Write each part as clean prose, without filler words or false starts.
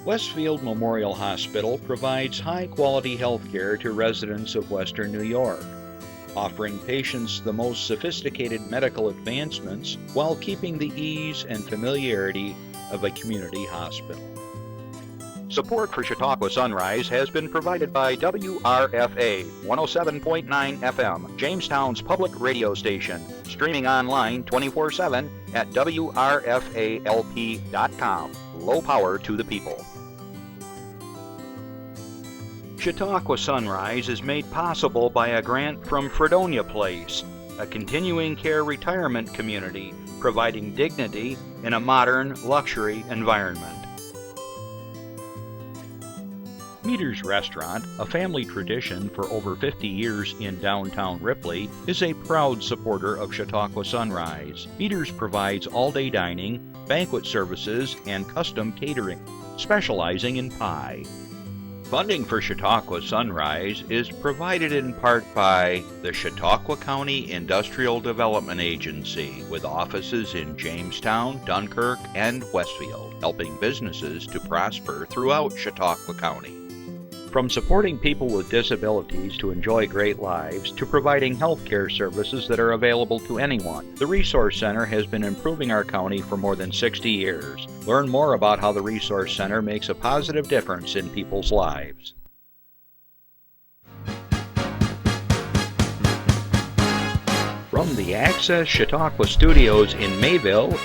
Westfield Memorial Hospital provides high-quality health care to residents of Western New York, offering patients the most sophisticated medical advancements while keeping the ease and familiarity of a community hospital. Support for Chautauqua Sunrise has been provided by WRFA 107.9 FM, Jamestown's public radio station, streaming online 24/7 at WRFALP.com. Low power to the people. Chautauqua Sunrise is made possible by a grant from Fredonia Place, a continuing care retirement community providing dignity in a modern luxury environment. Meter's Restaurant, a family tradition for over 50 years in downtown Ripley, is a proud supporter of Chautauqua Sunrise. Meter's provides all-day dining, banquet services, and custom catering, specializing in pie. Funding for Chautauqua Sunrise is provided in part by the Chautauqua County Industrial Development Agency, with offices in Jamestown, Dunkirk, and Westfield, helping businesses to prosper throughout Chautauqua County. From supporting people with disabilities to enjoy great lives, to providing health care services that are available to anyone, the Resource Center has been improving our county for more than 60 years. Learn more about how the Resource Center makes a positive difference in people's lives. From the Access Chautauqua Studios in Mayville,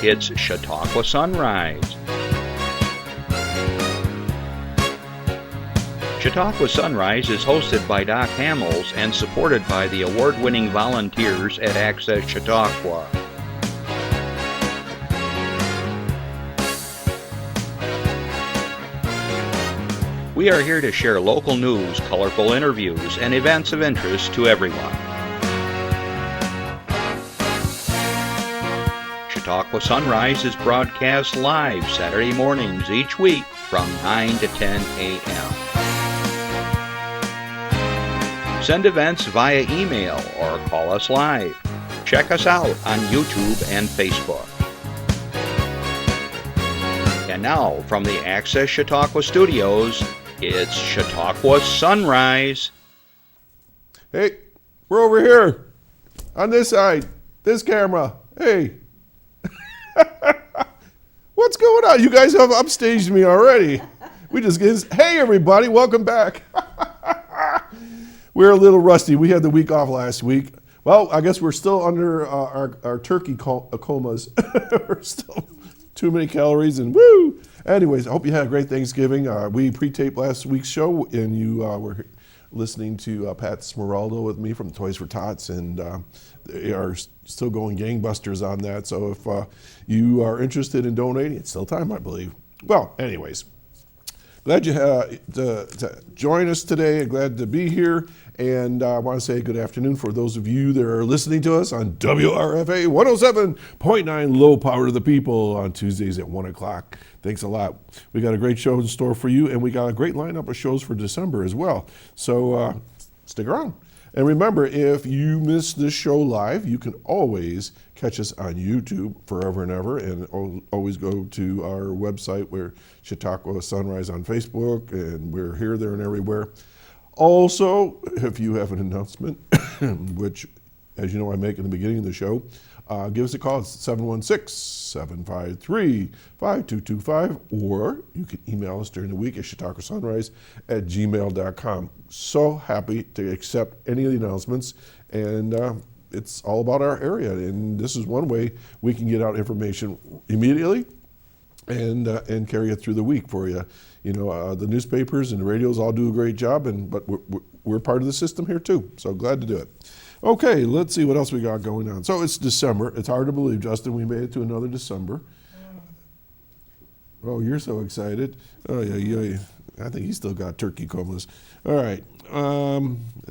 it's Chautauqua Sunrise. Chautauqua Sunrise is hosted by Doc Hamels and supported by the award-winning volunteers at Access Chautauqua. We are here to share local news, colorful interviews, and events of interest to everyone. Chautauqua Sunrise is broadcast live Saturday mornings each week from 9 to 10 a.m. Send events via email or call us live. Check us out on YouTube and Facebook. And now, from the Access Chautauqua Studios, it's Chautauqua Sunrise. Hey, we're over here on this side, this camera. Hey. What's going on? You guys have upstaged me already. We just get, hey everybody, welcome back. We're a little rusty. We had the week off last week. Well, I guess we're still under our turkey comas. We're still too many calories and woo. Anyways, I hope you had a great Thanksgiving. We pre-taped last week's show and you were listening to Pat Smeraldo with me from Toys for Tots, and they are still going gangbusters on that. So if you are interested in donating, it's still time, I believe. Well, anyways, glad you to join us today and glad to be here. And I want to say good afternoon for those of you that are listening to us on WRFA 107.9 Low Power to the People on Tuesdays at 1 o'clock. Thanks a lot. We got a great show in store for you, and we got a great lineup of shows for December as well. So stick around. And remember, if you miss this show live, you can always catch us on YouTube forever and ever, and always go to our website, where Chautauqua Sunrise on Facebook, and we're here, there, and everywhere. Also, if you have an announcement, which, as you know, I make in the beginning of the show, give us a call. It's 716-753-5225, or you can email us during the week at chautauquasunrise@gmail.com. So happy to accept any of the announcements, and it's all about our area, and this is one way we can get out information immediately and carry it through the week for you. You know, the newspapers and the radios all do a great job, but we're part of the system here too, so glad to do it. Okay, let's see what else we got going on. So it's December. It's hard to believe, Justin, we made it to another December. Oh, you're so excited. Oh, yeah. I think he still got turkey comas. All right. I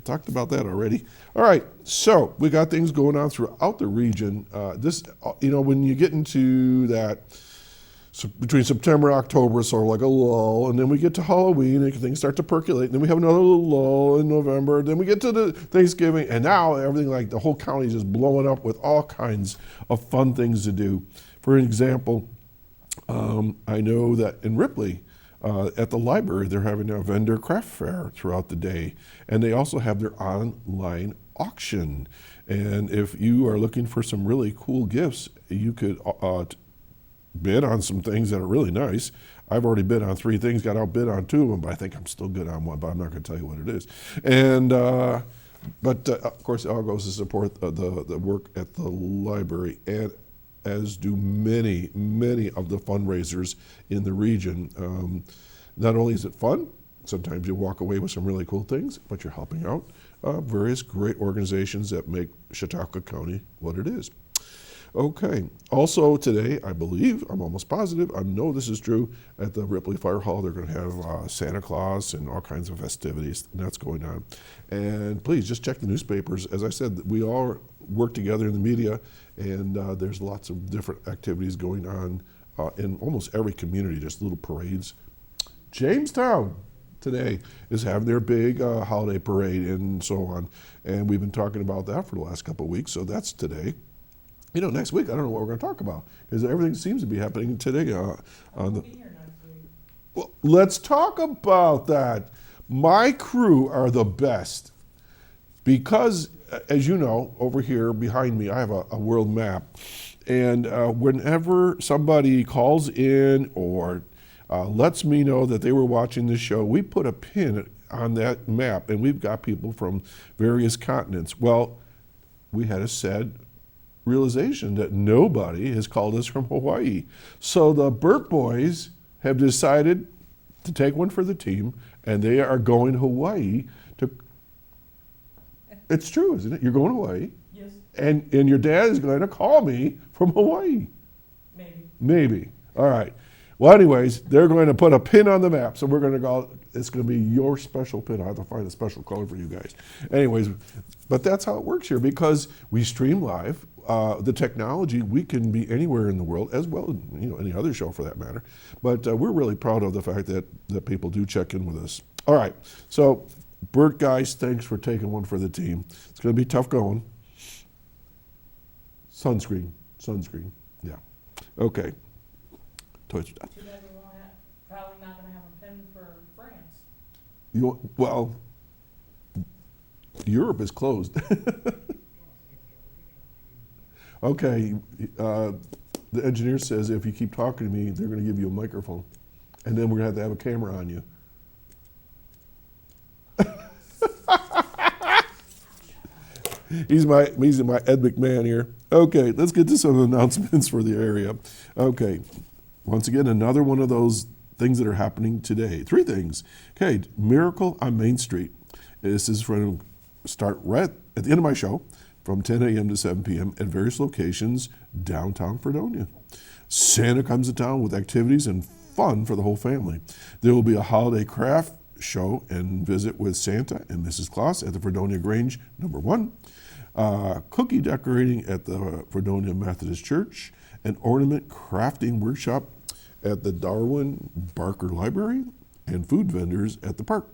talked about that already. All right, so we got things going on throughout the region. When you get into that, so between September and October, sort of like a lull, and then we get to Halloween and things start to percolate, and then we have another little lull in November, then we get to the Thanksgiving, and now everything, like the whole county is just blowing up with all kinds of fun things to do. For example, I know that in Ripley, At the library, they're having a vendor craft fair throughout the day, and they also have their online auction. And if you are looking for some really cool gifts, you could bid on some things that are really nice. I've already bid on 3 things, got outbid on 2 of them, but I think I'm still good on one, but I'm not going to tell you what it is. And but of course, it all goes to support the work at the library, and as do many of the fundraisers in the region. Not only is it fun, sometimes you walk away with some really cool things, but you're helping out various great organizations that make Chautauqua County what it is. Okay, also today, I believe, I'm almost positive, I know this is true, at the Ripley Fire Hall, they're going to have Santa Claus and all kinds of festivities, and that's going on. And please, just check the newspapers. As I said, we all work together in the media, and there's lots of different activities going on in almost every community, just little parades. Jamestown today is having their big holiday parade and so on, and we've been talking about that for the last couple of weeks, so that's today. You know, next week, I don't know what we're going to talk about, because everything seems to be happening today. Well, let's talk about that. My crew are the best, because, as you know, over here behind me, I have a world map. And whenever somebody calls in or lets me know that they were watching the show, we put a pin on that map, and we've got people from various continents. Well, we had a sad realization that nobody has called us from Hawaii. So the Burt boys have decided to take one for the team, and they are going to Hawaii to. It's true, isn't it? You're going to Hawaii. Yes. And your dad is going to call me from Hawaii. Maybe. All right. Well, anyways, they're going to put a pin on the map, so we're going to go. It's going to be your special pin. I have to find a special color for you guys. Anyways, but that's how it works here, because we stream live. The technology, we can be anywhere in the world, as well as any other show for that matter. But we're really proud of the fact that people do check in with us. All right, so Bert, guys, thanks for taking one for the team. It's going to be tough going. Sunscreen, yeah. Okay. Too bad we won't probably not going to have a pin for France. Well, Europe is closed. Okay, the engineer says if you keep talking to me, they're going to give you a microphone, and then we're going to have a camera on you. He's my Ed McMahon here. Okay, let's get to some announcements for the area. Okay, once again, another one of those things that are happening today. 3 things. Okay, Miracle on Main Street. This is going to start right at the end of my show, from 10 a.m. to 7 p.m. at various locations downtown Fredonia. Santa comes to town with activities and fun for the whole family. There will be a holiday craft show and visit with Santa and Mrs. Claus at the Fredonia Grange number 1. Cookie decorating at the Fredonia Methodist Church. An ornament crafting workshop at the Darwin Barker Library. And food vendors at the park.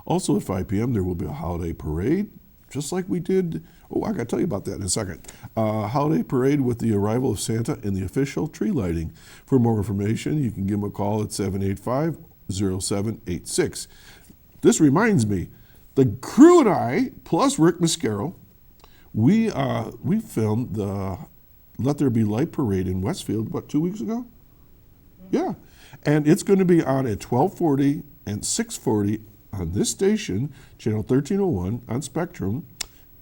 Also at 5 p.m. there will be a holiday parade, just like we did. I got to tell you about that in a second. Holiday parade with the arrival of Santa and the official tree lighting. For more information, you can give them a call at 785-0786. This reminds me, the crew and I, plus Rick Mascaro, we filmed the Let There Be Light parade in Westfield, 2 weeks ago? Yeah. And it's going to be on at 1240 and 640 on this station, channel 1301 on Spectrum,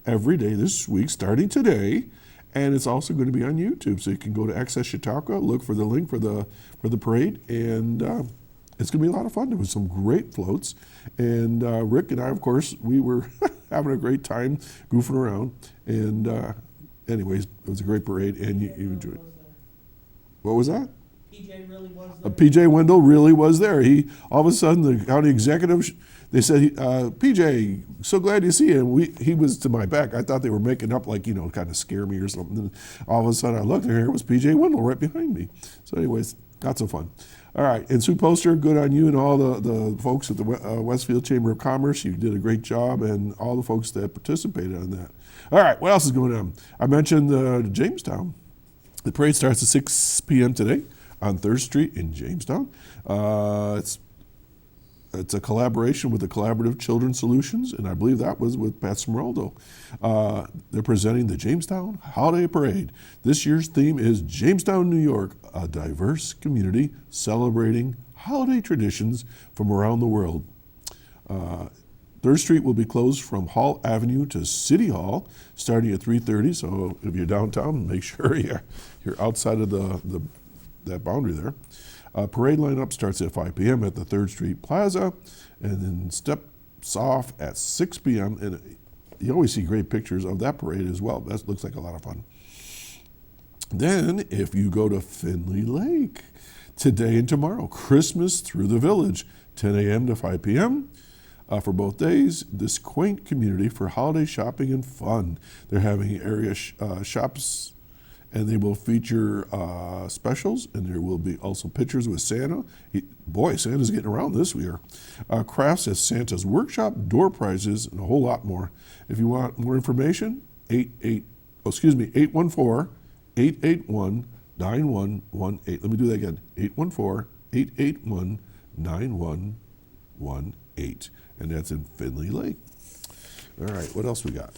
every day this week, starting today. And it's also going to be on YouTube, so you can go to Access Chautauqua, look for the link for the parade, and it's going to be a lot of fun. There was some great floats, and Rick and I, of course, we were having a great time goofing around. And anyways, it was a great parade, and you enjoyed it. What was that? PJ really was there. PJ Wendell really was there. He all of a sudden, the county executive, they said, PJ, so glad to see you. And he was to my back. I thought they were making up, like, kind of scare me or something. And all of a sudden I looked, and here was PJ Wendell right behind me. So anyways, got so fun. All right, and Sue Poster, good on you and all the folks at the Westfield Chamber of Commerce. You did a great job, and all the folks that participated on that. All right, what else is going on? I mentioned Jamestown. The parade starts at 6 p.m. today on 3rd Street in Jamestown. It's a collaboration with the Collaborative Children's Solutions, and I believe that was with Pat Smeraldo. They're presenting the Jamestown Holiday Parade. This year's theme is Jamestown, New York, a diverse community celebrating holiday traditions from around the world. 3rd Street will be closed from Hall Avenue to City Hall starting at 3:30. So if you're downtown, make sure you're outside of that boundary there. Parade lineup starts at 5 p.m. at the 3rd Street Plaza and then steps off at 6 p.m. And you always see great pictures of that parade as well. That looks like a lot of fun. Then if you go to Finley Lake, today and tomorrow, Christmas through the village, 10 a.m. to 5 p.m. For both days, this quaint community for holiday shopping and fun. They're having area shops, and they will feature specials, and there will be also pictures with Santa. Santa's getting around this year. Crafts at Santa's Workshop, door prizes, and a whole lot more. If you want more information, 881-881-9118. Let me do that again, 814-881-9118. And that's in Finley Lake. All right, what else we got?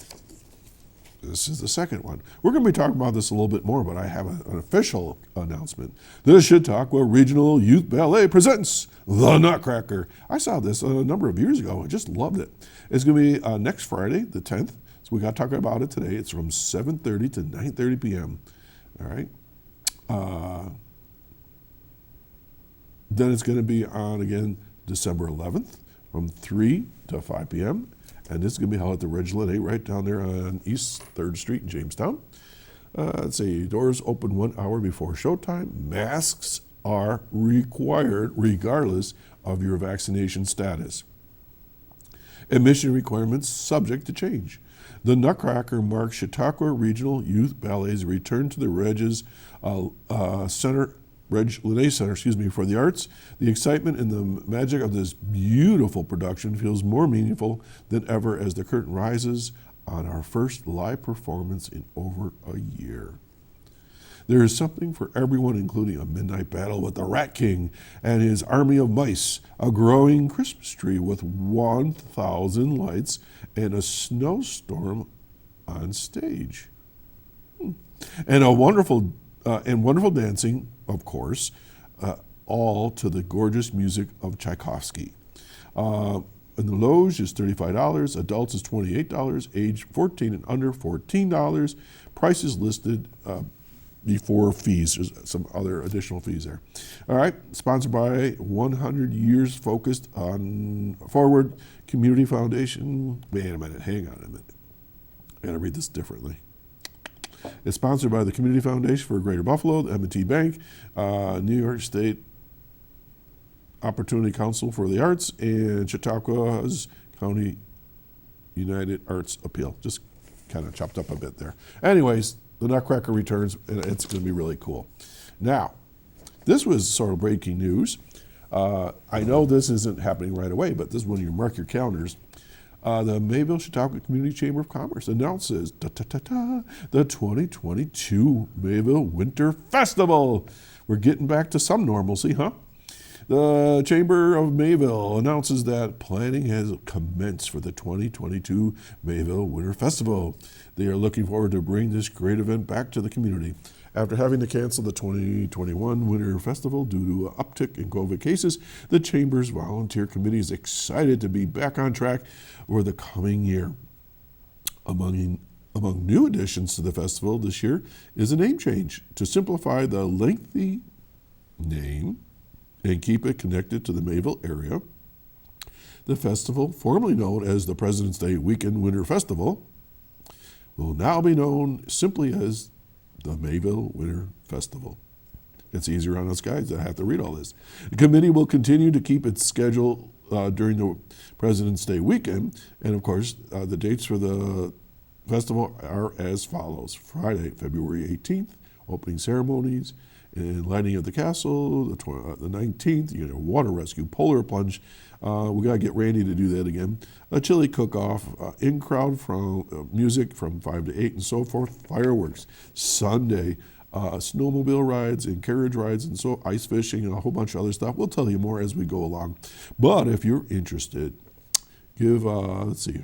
This is the second one. We're going to be talking about this a little bit more, but I have an official announcement. The Chautauqua Regional Youth Ballet presents The Nutcracker. I saw this a number of years ago. I just loved it. It's going to be next Friday, the 10th. So we got to talk about it today. It's from 7:30 to 9:30 p.m. All right. Then it's going to be on again December 11th from 3 to 5 p.m. And this is going to be held at the Regillette right down there on East 3rd Street in Jamestown. Let's see, doors open 1 hour before showtime. Masks are required regardless of your vaccination status. Admission requirements subject to change. The Nutcracker marks Chautauqua Regional Youth Ballet's return to the Reg's Lene Center, for the arts. The excitement and the magic of this beautiful production feels more meaningful than ever as the curtain rises on our first live performance in over a year. There is something for everyone, including a midnight battle with the Rat King and his army of mice, a growing Christmas tree with 1,000 lights, and a snowstorm on stage. And wonderful dancing, of course, all to the gorgeous music of Tchaikovsky. And the Loge is $35, adults is $28, age 14 and under $14. Prices listed before fees. There's some other additional fees there. All right, sponsored by 100 Years Focused on Forward Community Foundation. Wait a minute, hang on a minute. I gotta read this differently. It's sponsored by the Community Foundation for Greater Buffalo, the M&T Bank, New York State Opportunity Council for the Arts, and Chautauqua's County United Arts Appeal. Just kind of chopped up a bit there. Anyways, the Nutcracker returns, and it's going to be really cool. Now, this was sort of breaking news. I know this isn't happening right away, but this is when you mark your calendars. The Mayville Chautauqua Community Chamber of Commerce announces the 2022 Mayville Winter Festival. We're getting back to some normalcy, huh? The Chamber of Mayville announces that planning has commenced for the 2022 Mayville Winter Festival. They are looking forward to bring this great event back to the community. After having to cancel the 2021 Winter Festival due to an uptick in COVID cases, the Chamber's volunteer committee is excited to be back on track for the coming year. Among new additions to the festival this year is a name change to simplify the lengthy name and keep it connected to the Mayville area. The festival, formerly known as the President's Day Weekend Winter Festival, will now be known simply as the Mayville Winter Festival. It's easier on us guys that have to read all this. The committee will continue to keep its schedule during the President's Day weekend, and of course, the dates for the festival are as follows. Friday, February 18th, opening ceremonies and lighting of the castle. The 19th, water rescue, polar plunge. We got to get Randy to do that again. A chili cook-off, in-crowd from music from 5 to 8 and so forth. Fireworks. Sunday, snowmobile rides and carriage rides and so ice fishing and a whole bunch of other stuff. We'll tell you more as we go along. But if you're interested, give, let's see,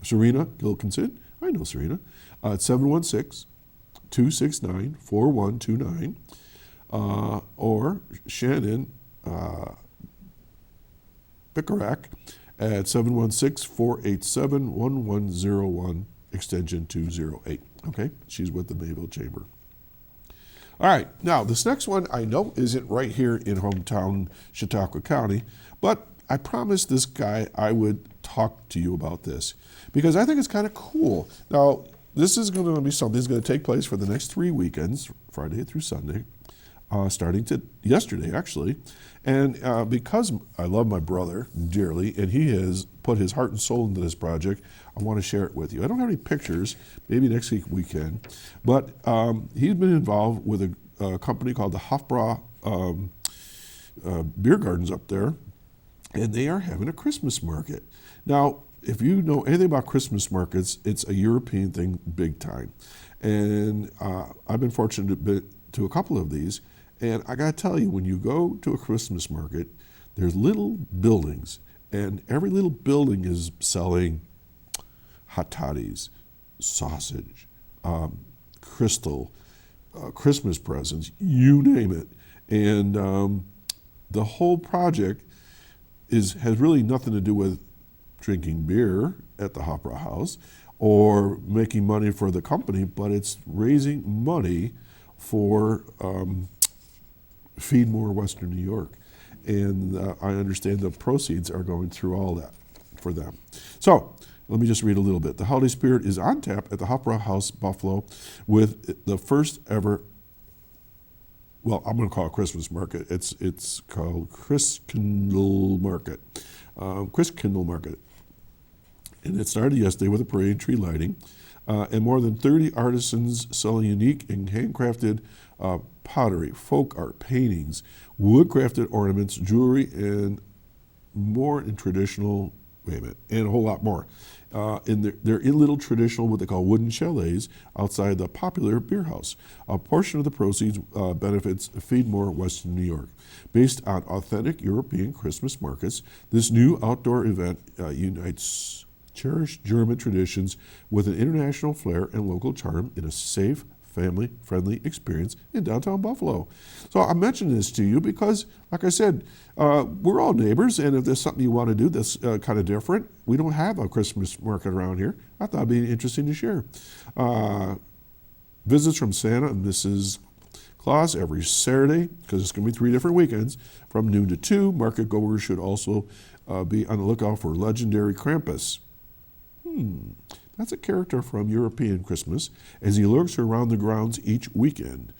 Serena Gilkinson. I know Serena. At 716-269-4129. Or Shannon Picarak at 716-487-1101, extension 208. Okay, she's with the Mayville Chamber. All right, now this next one I know isn't right here in hometown Chautauqua County, but I promised this guy I would talk to you about this because I think it's kind of cool. Now, this is going to be something that's going to take place for the next 3 weekends, Friday through Sunday, starting to yesterday actually. And because I love my brother dearly and he has put his heart and soul into this project, I want to share it with you. I don't have any pictures, maybe next week we can, but he's been involved with a company called the Hofbräu Beer Gardens up there, and they are having a Christmas market. Now, if you know anything about Christmas markets, it's a European thing big time. And I've been fortunate to a couple of these. And I got to tell you, when you go to a Christmas market, there's little buildings. And every little building is selling hot toddies, sausage, crystal, Christmas presents, you name it. And the whole project has really nothing to do with drinking beer at the Hofbräu House or making money for the company, but it's raising money for Feed More Western New York. And I understand the proceeds are going through all that for them. So let me just read a little bit. The holiday spirit is on tap at the Hofbräu House, Buffalo, with the first ever, well, I'm going to call it Christmas market. It's called Christkindl Market. Christkindl Market. And it started yesterday with a parade and tree lighting. And more than 30 artisans selling unique and handcrafted pottery, folk art, paintings, wood-crafted ornaments, jewelry, and more in traditional, and a whole lot more. They're in little traditional, what they call wooden chalets outside the popular beer house. A portion of the proceeds benefits Feed More Western New York. Based on authentic European Christmas markets, this new outdoor event unites cherished German traditions with an international flair and local charm in a safe, family-friendly experience in downtown Buffalo. So I'm mentioning this to you because, like I said, we're all neighbors, and if there's something you want to do that's kind of different, we don't have a Christmas market around here. I thought it'd be interesting to share. Visits from Santa and Mrs. Claus every Saturday, because it's going to be 3 different weekends, from noon to 2. Market goers should also be on the lookout for legendary Krampus. That's a character from European Christmas, as he lurks around the grounds each weekend.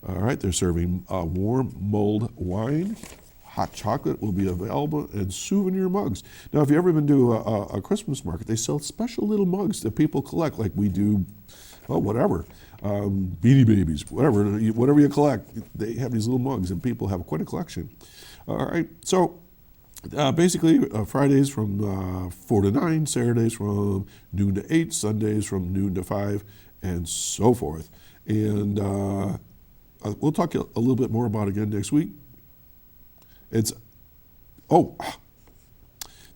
All right, they're serving warm mulled wine. Hot chocolate will be available, and souvenir mugs. Now, if you've ever been to a Christmas market, they sell special little mugs that people collect, like we do, whatever, Beanie Babies, whatever you collect. They have these little mugs, and people have quite a collection. All right, so basically, Fridays from 4 to 9, Saturdays from noon to 8, Sundays from noon to 5, and so forth. And we'll talk a little bit more about it again next week.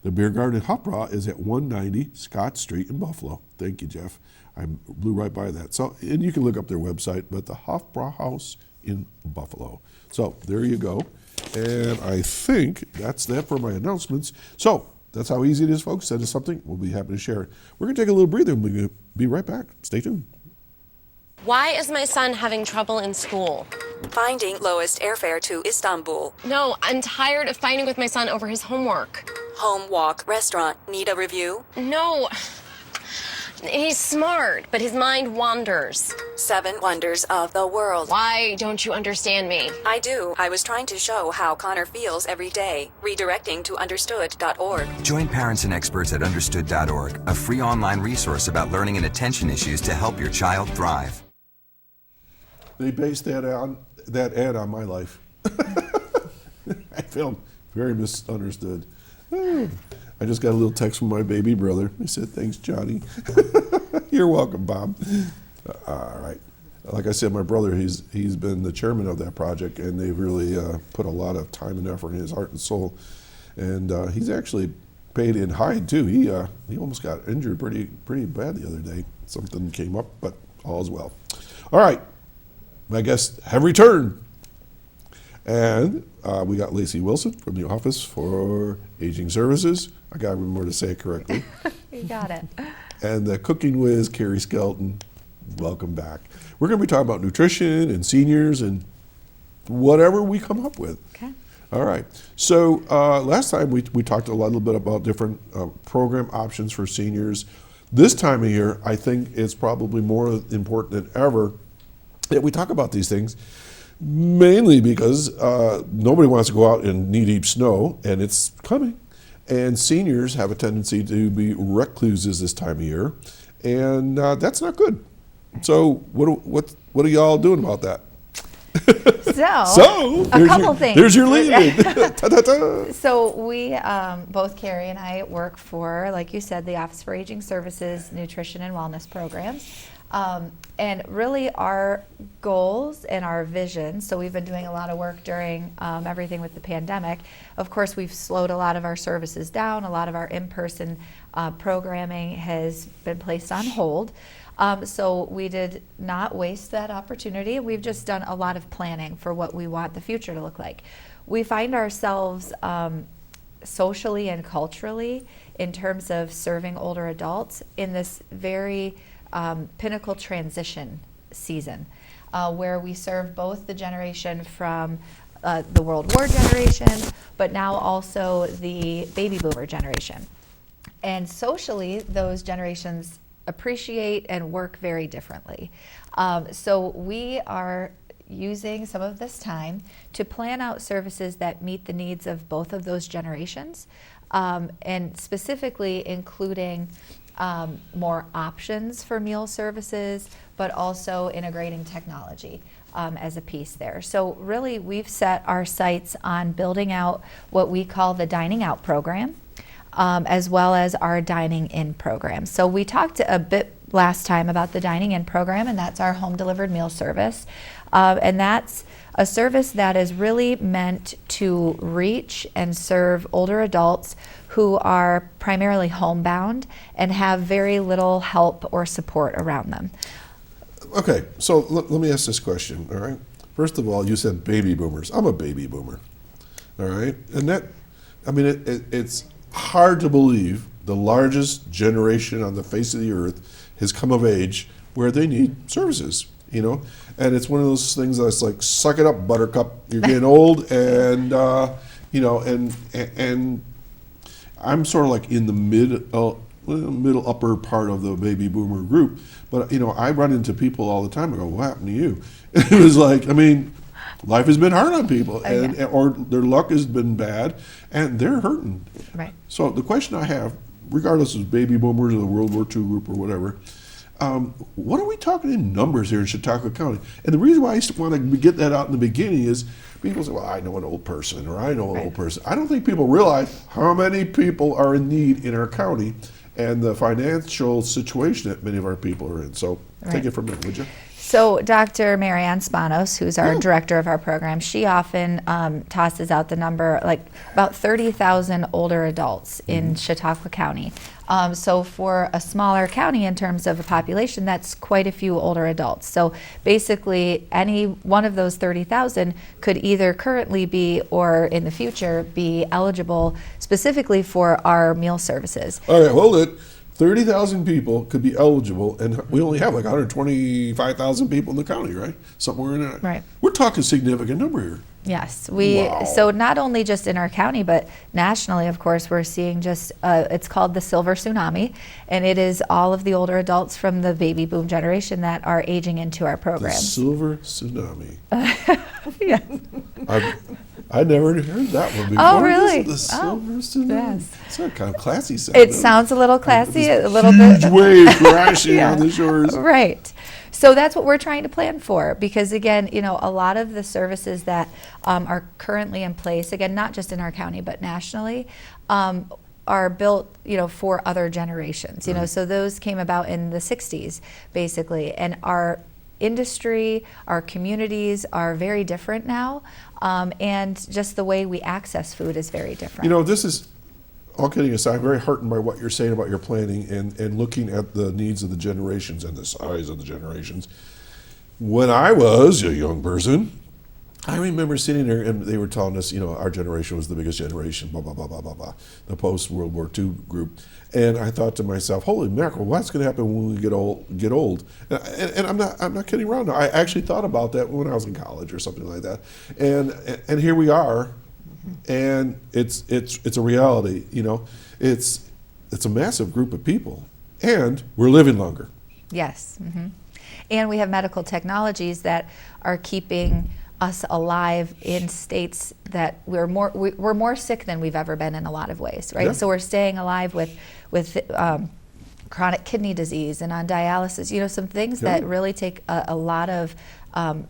The Beer Garden at Hofbräu is at 190 Scott Street in Buffalo. Thank you, Jeff. I blew right by that. So, and you can look up their website, but the Hofbräu House in Buffalo. So there you go. And I think that's that for my announcements. So that's how easy it is, folks. Send us something. We'll be happy to share it. We're going to take a little breather, and we're going to be right back. Stay tuned. Why is my son having trouble in school? Finding lowest airfare to Istanbul. No, I'm tired of fighting with my son over his homework. Home walk restaurant. Need a review? No. He's smart, but his mind wanders. 7 wonders of the world. Why don't you understand me? I do. I was trying to show how Connor feels every day. Redirecting to understood.org. Join parents and experts at understood.org, a free online resource about learning and attention issues to help your child thrive. They based that ad on my life. I felt very misunderstood. I just got a little text from my baby brother. He said, "Thanks, Johnny." You're welcome, Bob. All right. like I said, my brother, he's been the chairman of that project, and they've really put a lot of time and effort in his heart and soul. And he's actually paid in hide too. He almost got injured pretty bad the other day. Something came up, but all is well. All right, my guests have returned. And we got Lacey Wilson from the Office for Aging Services. I got to remember to say it correctly. You got it. And the cooking whiz, Carey Skelton. Welcome back. We're going to be talking about nutrition and seniors and whatever we come up with. Okay. All right. So last time we talked a little bit about different program options for seniors. This time of year, I think it's probably more important than ever that we talk about these things, mainly because nobody wants to go out in knee-deep snow, and it's coming. And seniors have a tendency to be recluses this time of year, and that's not good. So what are y'all doing about that? So a couple things. There's your lead. Ta-ta-ta. So we, both Carey and I, work for, like you said, the Office for Aging Services Nutrition and Wellness Programs. And really our goals and our vision, so we've been doing a lot of work during everything with the pandemic. Of course, we've slowed a lot of our services down. A lot of our in-person programming has been placed on hold. So we did not waste that opportunity. We've just done a lot of planning for what we want the future to look like. We find ourselves socially and culturally, in terms of serving older adults, in this very pinnacle transition season, where we serve both the generation from the World War generation, but now also the baby boomer generation. And socially, those generations appreciate and work very differently. So we are using some of this time to plan out services that meet the needs of both of those generations, and specifically including more options for meal services, but also integrating technology as a piece there. So really, we've set our sights on building out what we call the dining out program, as well as our dining in program. So we talked a bit last time about the dining in program, and that's our home delivered meal service. And that's a service that is really meant to reach and serve older adults who are primarily homebound and have very little help or support around them. Okay, so let me ask this question, all right? First of all, you said baby boomers. I'm a baby boomer, all right? And that, I mean, it's hard to believe the largest generation on the face of the earth has come of age where they need services, you know? And it's one of those things that's like, suck it up, buttercup, you're getting old, and, you know, and I'm sort of like in the middle upper part of the baby boomer group, but, you know, I run into people all the time, I go, what happened to you? It was like, I mean, life has been hard on people, and or their luck has been bad, and they're hurting. Right. So the question I have, regardless of baby boomers or the World War II group or whatever, what are we talking in numbers here in Chautauqua County? And the reason why I want to get that out in the beginning is people say, well, I know an old person, or I know an old person. I don't think people realize how many people are in need in our county and the financial situation that many of our people are in. So take it from there, would you? So Dr. Marianne Spanos, who's our director of our program, she often tosses out the number, like about 30,000 older adults in Chautauqua County. So for a smaller county in terms of a population, that's quite a few older adults. So basically, any one of those 30,000 could either currently be or in the future be eligible specifically for our meal services. All right, hold it. 30,000 people could be eligible, and we only have like 125,000 people in the county, right? Somewhere in there. Right. We're talking significant number here. Yes, Wow. so not only just in our county, but nationally, of course, we're seeing just, it's called the Silver Tsunami, and it is all of the older adults from the baby boom generation that are aging into our The program. Silver Tsunami. Yeah. I never heard that one before. Oh, really? The Silver Tsunami. yes. It's a kind of classy sound. It sounds a little classy, a little Huge bit. wave crashing Yeah. on the shores. Right. So that's what we're trying to plan for, because again, you know, a lot of the services that are currently in place, again, not just in our county, but nationally, are built, you know, for other generations, you know, so those came about in the 60s, basically, and are industry, our communities are very different now, and just the way we access food is very different. You know, this is, all kidding aside, I'm very heartened by what you're saying about your planning and looking at the needs of the generations and the size of the generations. When I was a young person, I remember sitting there and they were telling us, you know, our generation was the biggest generation, blah, blah, blah, blah, blah, blah, the post-World War II group. And I thought to myself, holy mackerel, what's going to happen when we get old? And I'm not kidding around. I actually thought about that when I was in college or something like that. And here we are, and it's a reality, you know. It's a massive group of people, and we're living longer. Yes. And we have medical technologies that are keeping us alive in states that we're more sick than we've ever been in a lot of ways, right? Yeah. So we're staying alive with chronic kidney disease and on dialysis, you know, some things that really take a lot of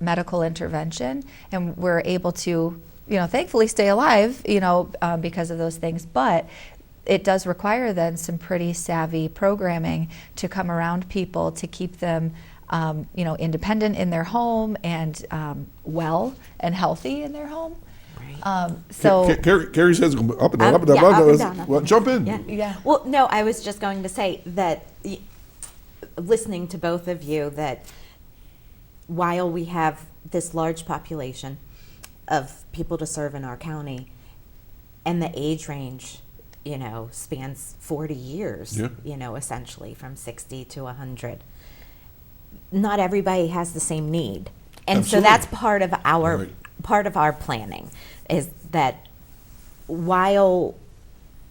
medical intervention, and we're able to, you know, thankfully stay alive, you know, because of those things. But it does require then some pretty savvy programming to come around people to keep them you know, independent in their home and well and healthy in their home. So Carey's head's going up and down, up and down, yeah, up up and and down. down. Well, jump in. Yeah. Well, no, I was just going to say that listening to both of you, that while we have this large population of people to serve in our county, and the age range, you know, spans 40 years, you know, essentially from 60 to 100. Not everybody has the same need. And Absolutely. so that's part of our Right. part of our planning, is that while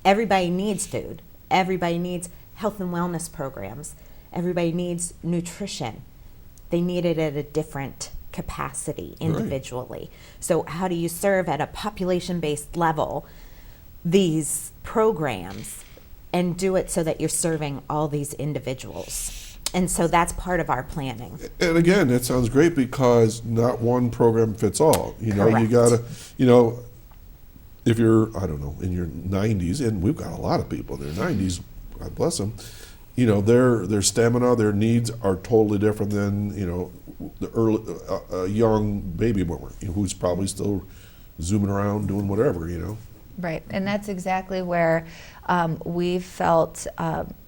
everybody needs food, everybody needs health and wellness programs, everybody needs nutrition, they need it at a different capacity individually. So how do you serve at a population-based level these programs and do it so that you're serving all these individuals? And so that's part of our planning. And again, that sounds great because not one program fits all. You know, you Correct. gotta, you know, if you're, I don't know, in your 90s, and we've got a lot of people in their 90s, God bless them, you know, their stamina, their needs are totally different than, you know, the early, young baby boomer, you know, who's probably still zooming around doing whatever, you know. Right, and that's exactly where we felt,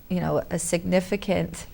you know, a significant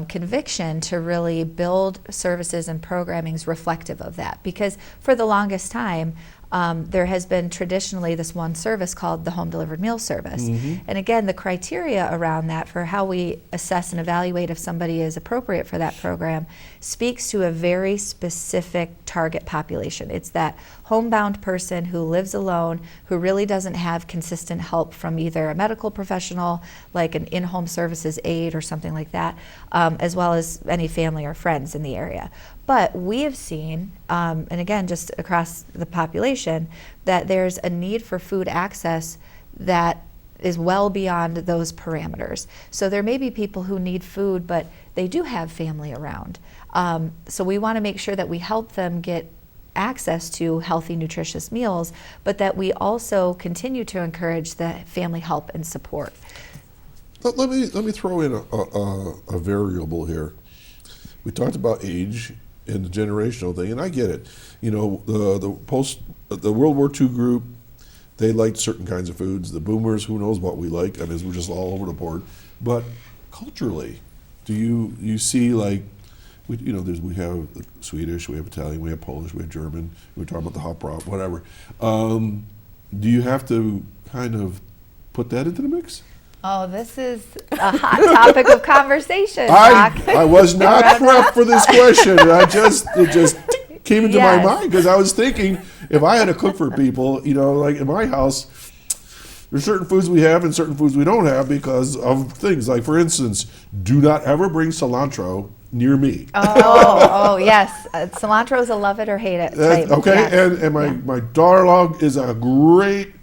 conviction to really build services and programmings reflective of that. Because for the longest time, there has been traditionally this one service called the home delivered meal service. And again, the criteria around that for how we assess and evaluate if somebody is appropriate for that program speaks to a very specific target population. It's that homebound person who lives alone, who really doesn't have consistent help from either a medical professional, like an in-home services aide or something like that, as well as any family or friends in the area. But we have seen, and again, just across the population, that there's a need for food access that is well beyond those parameters. So there may be people who need food, but they do have family around. So we want to make sure that we help them get access to healthy, nutritious meals, but that we also continue to encourage the family help and support. Let me throw in a variable here. We talked about age and the generational thing, and I get it. You know, the World War II group, they liked certain kinds of foods. The boomers, who knows what we like? I mean, we're just all over the board. But culturally, do you see, like, we have Swedish, we have Italian, we have Polish, we have German. We're talking about the hot broth, whatever. Do you have to kind of put that into the mix? Oh, this is a hot topic of conversation, Doc. I was not prepped for this question. It just came into my mind because I was thinking if I had to cook for people, you know, like in my house, there's certain foods we have and certain foods we don't have because of things. Like, for instance, do not ever bring cilantro near me. Oh, yes. Cilantro is a love it or hate it type. Okay, yes. and my daughter-in-law is a great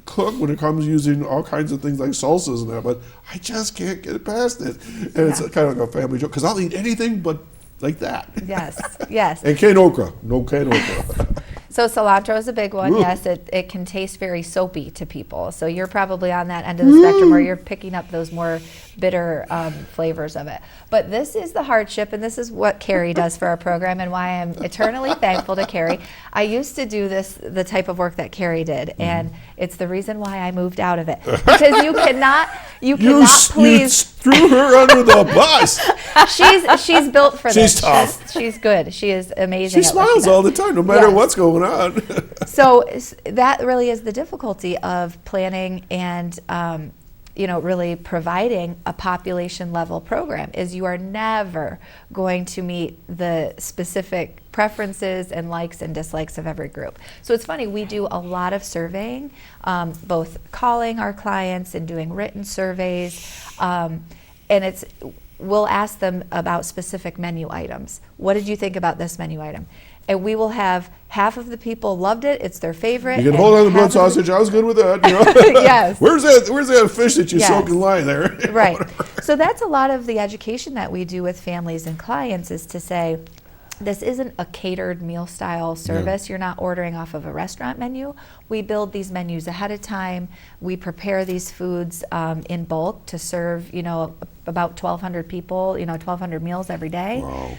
cook when it comes using all kinds of things like salsas and that, but I just can't get past it. And it's kind of like a family joke because I'll eat anything but like that. Yes, yes. And canned okra, no canned okra. So cilantro is a big one. Ooh. Yes, it can taste very soapy to people. So you're probably on that end of the spectrum where you're picking up those more bitter flavors of it. But this is the hardship, and this is what Carey does for our program, and why I'm eternally thankful to Carey. I used to do the type of work that Carey did, and it's the reason why I moved out of it. Because you cannot please. threw her under the bus. She's built for this. She's tough. She's good. She is amazing. She at what smiles does. all the time, no matter Yes. what's going on. So that really is the difficulty of planning and really providing a population level program, is you are never going to meet the specific preferences and likes and dislikes of every group. So it's funny, we do a lot of surveying, both calling our clients and doing written surveys, and we'll ask them about specific menu items. What did you think about this menu item? And we will have half of the people loved it, it's their favorite. You can and hold on to the blood half of sausage. I was good with that. You know? Yes. Where's that fish that you Yes. soak and lie there? Right. So that's a lot of the education that we do with families and clients, is to say, this isn't a catered meal style service. You're not ordering off of a restaurant menu. We build these menus ahead of time. We prepare these foods in bulk to serve, about 1,200 people, 1,200 meals every day. Wow.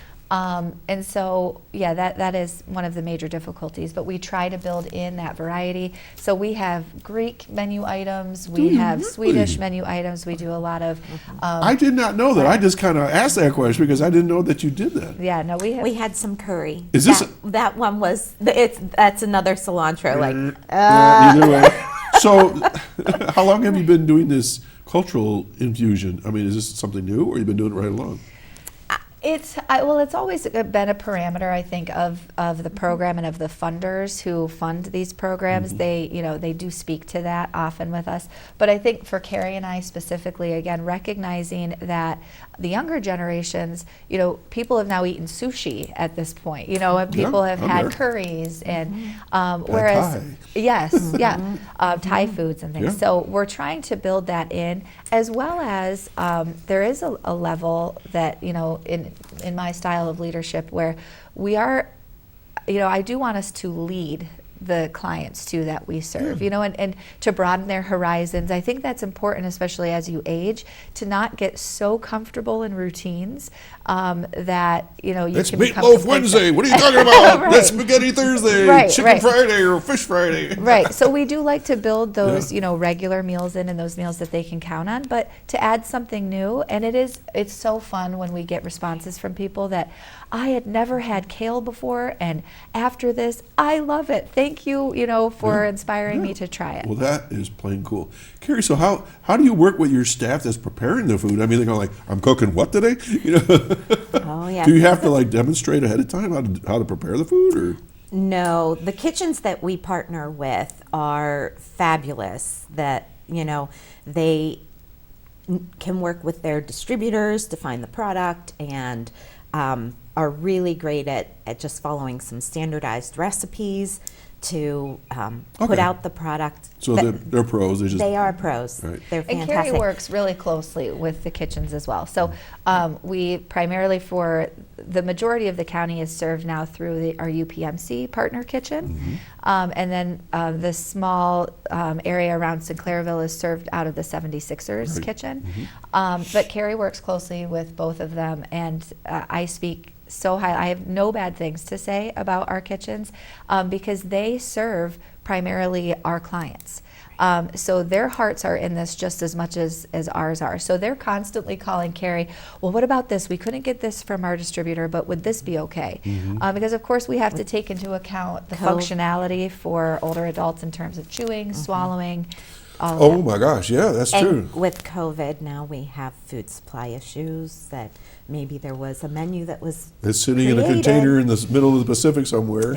And so, that is one of the major difficulties, but we try to build in that variety. So we have Greek menu items, we have Swedish menu items, we do a lot of... I did not know that. I just kind of asked that question because I didn't know that you did that. Yeah, no, we have... We had some curry. Is this that one was? That's another cilantro. Either way. So, how long have you been doing this cultural infusion? I mean, is this something new, or you've been doing it right along? It's always been a parameter, I think, of the program and of the funders who fund these programs. They do speak to that often with us. But I think for Carey and I specifically, again, recognizing that the younger generations, people have now eaten sushi at this point, and people have I'm had there. curries and whereas Thai. yes, Thai foods and things. Yeah. So we're trying to build that in, as well as there is a level that in my style of leadership where we are, I do want us to lead the clients too that we serve, and to broaden their horizons. I think that's important, especially as you age, to not get so comfortable in routines that you It's can become Meatloaf complacent. Wednesday. What are you talking about? Right. That's Spaghetti Thursday. Right, Chicken right. Friday or Fish Friday. Right. So we do like to build those, regular meals in, and those meals that they can count on, but to add something new. And it's so fun when we get responses from people that I had never had kale before, and after this, I love it. Thank you, for inspiring me to try it. Well, that is plain cool. Carey, so how do you work with your staff that's preparing the food? I mean, they're going like, I'm cooking what today? Oh yeah. Do you have to demonstrate ahead of time how to prepare the food, or? No, the kitchens that we partner with are fabulous. That they can work with their distributors to find the product, and are really great at just following some standardized recipes to put out the product. So they're pros. They are pros. Right. They're And fantastic. Carey works really closely with the kitchens as well. So we primarily, for the majority of the county, is served now through our UPMC partner kitchen. And then the small area around Sinclairville is served out of the 76ers kitchen. But Carey works closely with both of them, and I speak so high. I have no bad things to say about our kitchens because they serve primarily our clients. So their hearts are in this just as much as ours are. So they're constantly calling Carey, well, what about this? We couldn't get this from our distributor, but would this be okay? Because of course we have to take into account the functionality for older adults in terms of chewing, swallowing, all of Oh that. my gosh, yeah, that's true. And with COVID, now we have food supply issues that maybe there was a menu that was It's sitting in a created. container in the middle of the Pacific somewhere.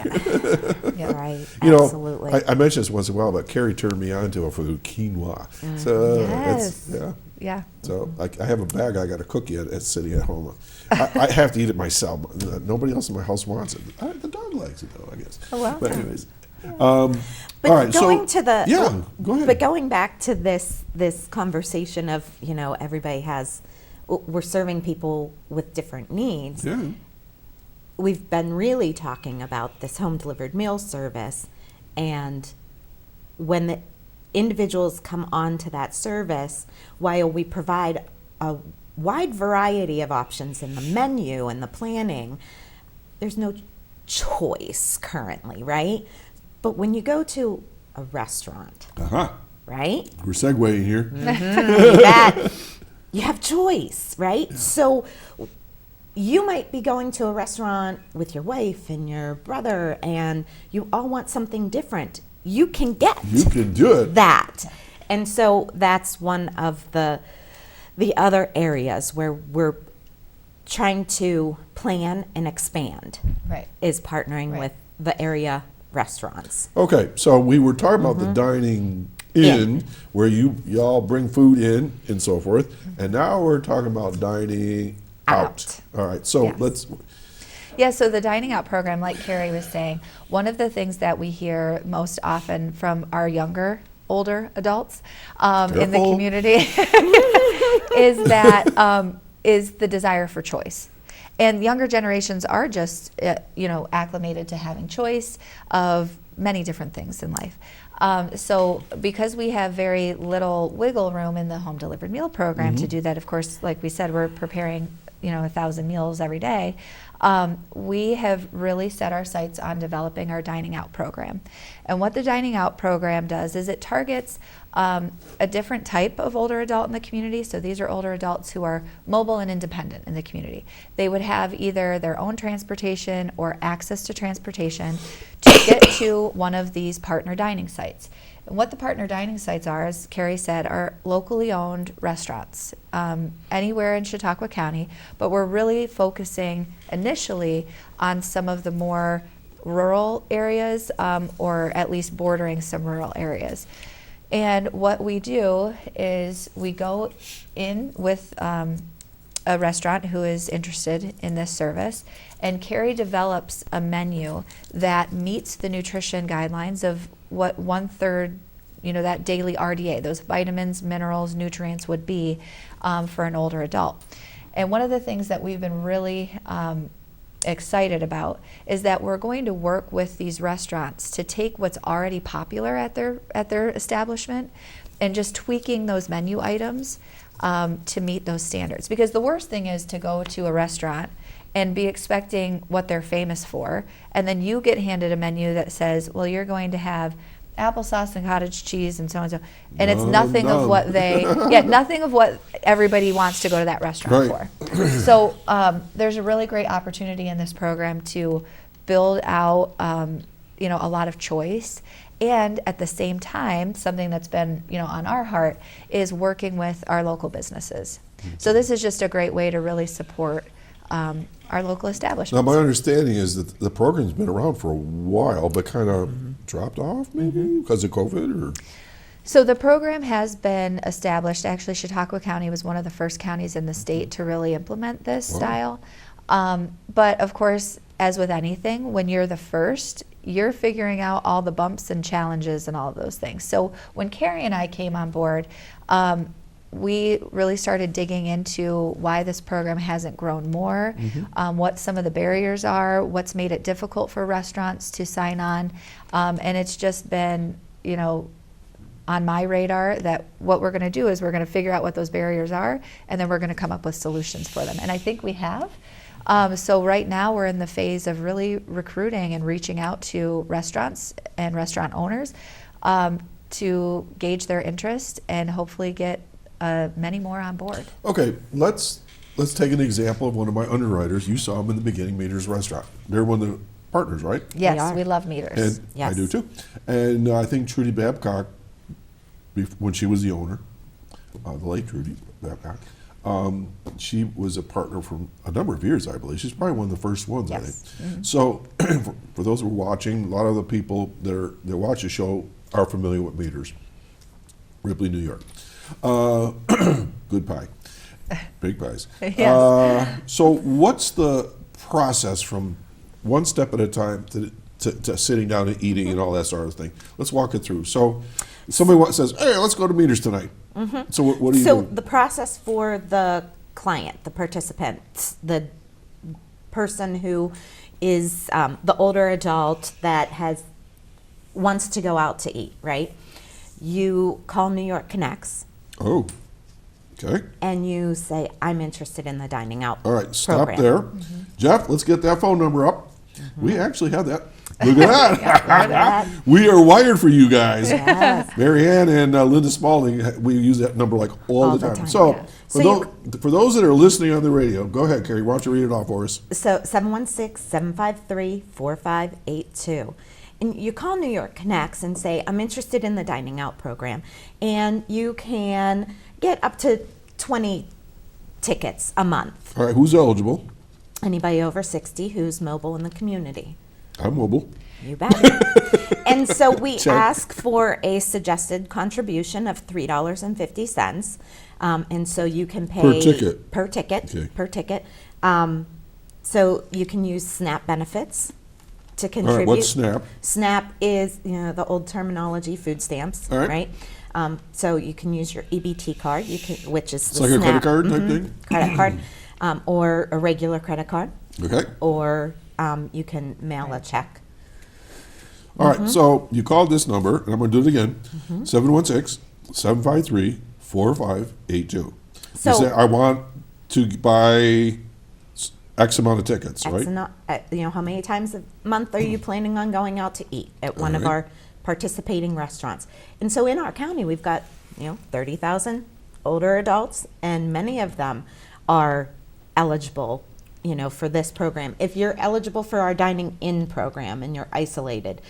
Yeah. Right, You absolutely. know, I mentioned this once in a while, but Carey turned me on to a food, quinoa. So Yes. Yeah. So I have a bag I got to cook yet. It's sitting at home. I have to eat it myself. Nobody else in my house wants it. The dog likes it though, I guess. Oh, well. But anyways. But all right, going to the go ahead. But going back to this conversation of everybody has, we're serving people with different needs. Yeah. we've been really talking about this home delivered meal service, and when the individuals come onto that service, while we provide a wide variety of options in the menu and the planning, there's no choice currently, right? But when you go to a restaurant, right? We're segueing here. That you have choice, right? So you might be going to a restaurant with your wife and your brother, and you all want something different. You can get You can do it. that. And so that's one of the other areas where we're trying to plan and expand, Right. is partnering Right. with the area restaurants. Okay, so we were talking about the dining in, where y'all bring food in and so forth, and now we're talking about dining out. All right, so Yes. let's. Yeah, so the dining out program, like Carey was saying, one of the things that we hear most often from our older adults in the Careful. community is the desire for choice. And younger generations are just, acclimated to having choice of many different things in life. So because we have very little wiggle room in the home delivered meal program to do that, of course, like we said, we're preparing 1,000 meals every day. We have really set our sights on developing our dining out program. And what the dining out program does is it targets a different type of older adult in the community. So these are older adults who are mobile and independent in the community. They would have either their own transportation or access to transportation to get to one of these partner dining sites. And what the partner dining sites are, as Carey said, are locally owned restaurants anywhere in Chautauqua County, but we're really focusing initially on some of the more rural areas or at least bordering some rural areas. And what we do is we go in with a restaurant who is interested in this service, and Carey develops a menu that meets the nutrition guidelines of what 1/3, that daily RDA, those vitamins, minerals, nutrients would be for an older adult. And one of the things that we've been really excited about is that we're going to work with these restaurants to take what's already popular at their establishment and just tweaking those menu items to meet those standards. Because the worst thing is to go to a restaurant and be expecting what they're famous for, and then you get handed a menu that says, well, you're going to have applesauce and cottage cheese and so and so, and it's nothing of what nothing of what everybody wants to go to that restaurant for. So there's a really great opportunity in this program to build out a lot of choice, and at the same time, something that's been on our heart is working with our local businesses. So this is just a great way to really support our local establishments. Now, my understanding is that the program's been around for a while, but kind of dropped off, maybe because of COVID, or. So the program has been established. Actually, Chautauqua County was one of the first counties in the state to really implement this style. But of course, as with anything, when you're the first, you're figuring out all the bumps and challenges and all of those things. So when Carey and I came on board, we really started digging into why this program hasn't grown more, what some of the barriers are, what's made it difficult for restaurants to sign on. And it's just been, on my radar that what we're going to do is we're going to figure out what those barriers are, and then we're going to come up with solutions for them. And I think we have. So right now we're in the phase of really recruiting and reaching out to restaurants and restaurant owners to gauge their interest and hopefully get many more on board. Okay, let's take an example of one of my underwriters. You saw them in the beginning, Meters Restaurant. They're one of the partners, right? Yes, we love Meters. And Yes. I do too. And I think Trudy Babcock, when she was the owner, the late Trudy Babcock, she was a partner for a number of years, I believe. She's probably one of the first ones, I Yes. think. So for those who are watching, a lot of the people that watch the show are familiar with Meters, Ripley, New York. Good pie, big pies. Yes. So what's the process from one step at a time to sitting down and eating and all that sort of thing? Let's walk it through. So somebody says, hey, let's go to Meters tonight. So what do you do? So the process for the client, the participant, the person who is the older adult that wants to go out to eat, right? You call New York Connects. Oh, okay. And you say, I'm interested in the dining out All right, stop program. there. Jeff, let's get that phone number up. We actually have that. Look at that. We are wired for you guys. Yes. Mary Ann and Linda Spalding, we use that number like all the time. So, yeah. for those that are listening on the radio, go ahead, Carey. Why don't you read it off for us? So 716-753-4582. And you call New York Connects and say, I'm interested in the dining out program. And you can get up to 20 tickets a month. All right, who's eligible? Anybody over 60 who's mobile in the community. I'm mobile. You bet. And so we Check. ask for a suggested contribution of $3.50. And so you can pay Per ticket. Per ticket. Okay. Per ticket. So you can use SNAP benefits to All contribute. right, what's SNAP? SNAP is, the old terminology, food stamps, All right. So you can use your EBT card, which is It's the like a credit SNAP. card type thing? Credit card, or a regular credit card, Okay. or you can mail a check. All right, so you called this number, and I'm going to do it again, 716-753-4582. So- You say, I want to buy X amount of tickets, right? How many times a month are you planning on going out to eat at one of Right. our participating restaurants? And so in our county, we've got 30,000 older adults, and many of them are eligible for this program. If you're eligible for our dining in program and you're isolated,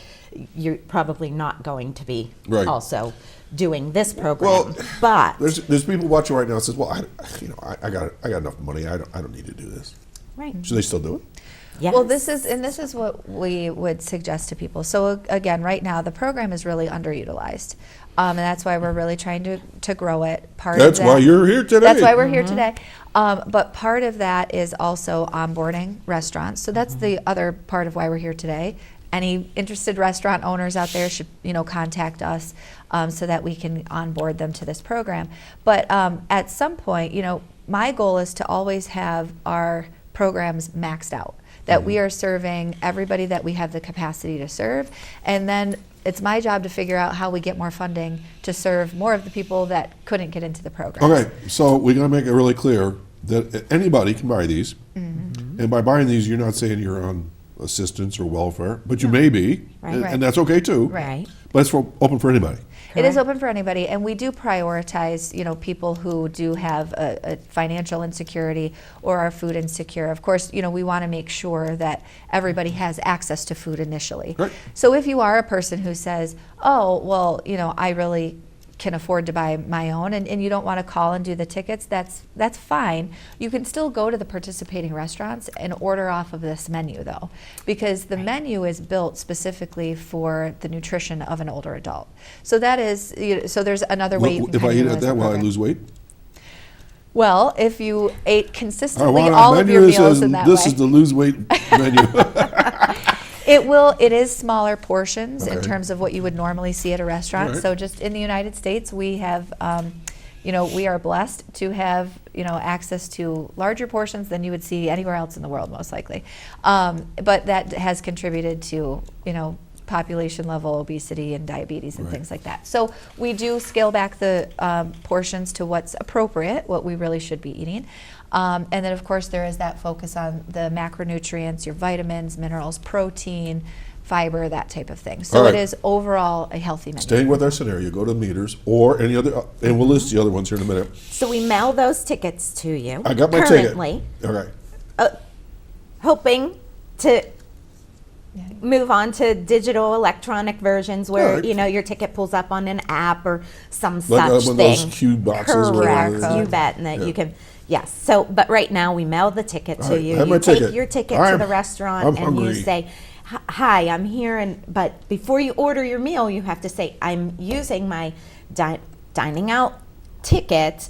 you're probably not going to be Right. also doing this program. Well, but There's people watching right now that says, well, I got enough money. I don't need to do this. right. Should they still do it? Yes. Well, this is what we would suggest to people. So again, right now the program is really underutilized, and that's why we're really trying to grow it. That's why you're here today. That's why we're here today. But part of that is also onboarding restaurants. So that's the other part of why we're here today. Any interested restaurant owners out there should contact us so that we can onboard them to this program. But at some point, my goal is to always have our programs maxed out, that we are serving everybody that we have the capacity to serve, and then it's my job to figure out how we get more funding to serve more of the people that couldn't get into the program. Okay, so we're going to make it really clear that anybody can buy these. And by buying these, you're not saying you're on assistance or welfare, but you may be, Right. and that's okay too. Right. But it's open for anybody. It is open for anybody, and we do prioritize, people who do have a financial insecurity or are food insecure. Of course, we want to make sure that everybody has access to food initially. Right. So if you are a person who says, oh, well, I really can afford to buy my own, and you don't want to call and do the tickets, that's fine. You can still go to the participating restaurants and order off of this menu, though, because the menu is built specifically for the nutrition of an older adult. So that is, so there's another way you can If I kind of eat utilize at the that, will I program. lose weight? Well, if you ate I consistently want all a of menu your that meals says, in that this way. is the lose weight menu. It is smaller portions in Okay. terms of what you would normally see at a restaurant. All right. So just in the United States, we have, we are blessed to have, access to larger portions than you would see anywhere else in the world, most likely. But that has contributed to, population level obesity and diabetes and Right. things like that. So we do scale back the portions to what's appropriate, what we really should be eating. And then, of course, there is that focus on the macronutrients, your vitamins, minerals, protein, fiber, that type of thing. So All right. it is overall a healthy menu. Staying with our scenario, go to meters or any other, and we'll list the other ones here in a minute. So we mail those tickets to you. I got my currently, ticket. All right. hoping to move on to digital electronic versions where Right. your ticket pulls up on an app or some Like, such one of thing. those cue boxes or Correct. whatever. You bet, and that Yeah. you can. Yes. So, but right now we mail the ticket All to right, you. I have You my take ticket. your ticket I'm- to the restaurant I'm and you hungry. say, "Hi, I'm here." But before you order your meal, you have to say, "I'm using my dining out ticket."